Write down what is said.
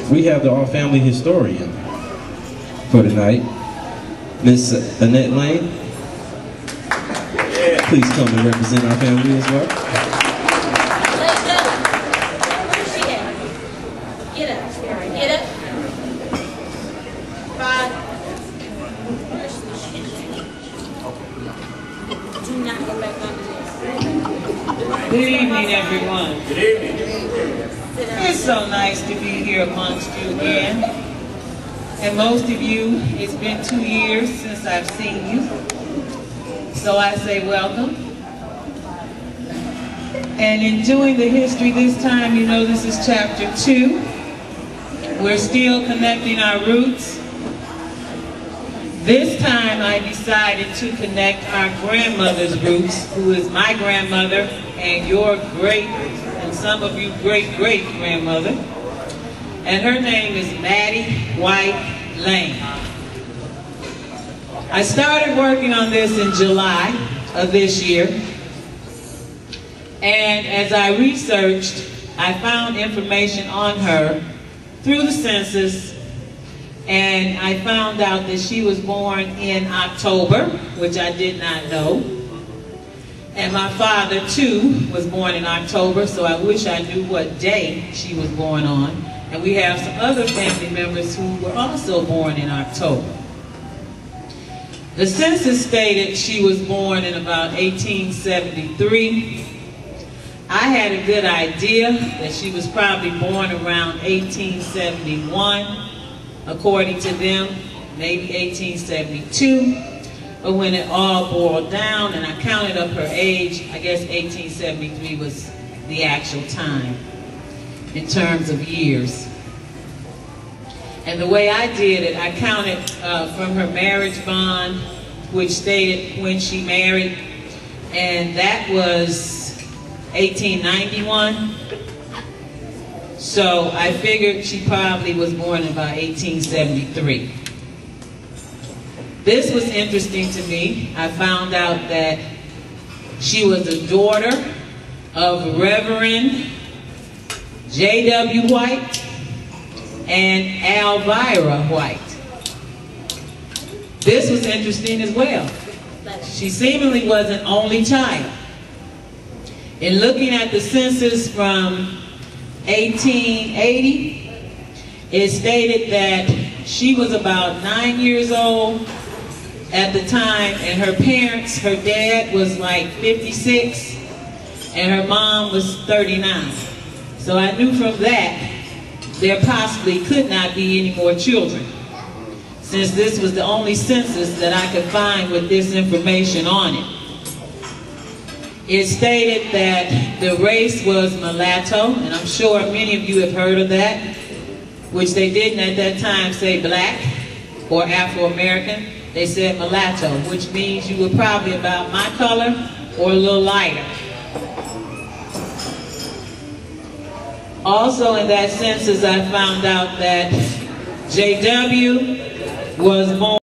we have the all-family historian for tonight, Miss Annette Lane. Please come and represent our family as well. Get up. Get up. 5. Do not go back under this. Good evening, everyone. Good evening. It's so nice to be here amongst you again. And most of you, it's been 2 years since I've seen you. So I say welcome. And in doing the history this time, you know this is chapter 2. We're still connecting our roots. This time I decided to connect our grandmother's roots, who is my grandmother and your great, and some of you great-great-grandmother. And her name is Mattie White Lane. I started working on this in July of this year. And as I researched, I found information on her through the census, and I found out that she was born in October, which I did not know. And my father, too, was born in October, so I wish I knew what day she was born on. And we have some other family members who were also born in October. The census stated she was born in about 1873. I had a good idea that she was probably born around 1871, according to them, maybe 1872. But when it all boiled down and I counted up her age, I guess 1873 was the actual time in terms of years. And the way I did it, I counted from her marriage bond, which stated when she married, and that was 1891. So I figured she probably was born in about 1873. This was interesting to me. I found out that she was the daughter of Reverend J.W. White and Elvira White. This was interesting as well. She seemingly was an only child. In looking at the census from 1880, it stated that she was about 9 years old at the time, and her parents, her dad was like 56, and her mom was 39. So I knew from that there possibly could not be any more children, since this was the only census that I could find with this information on it. It stated that the race was mulatto, and I'm sure many of you have heard of that, which they didn't at that time say black or Afro-American. They said mulatto, which means you were probably about my color or a little lighter. Also in that census, I found out that J.W. was born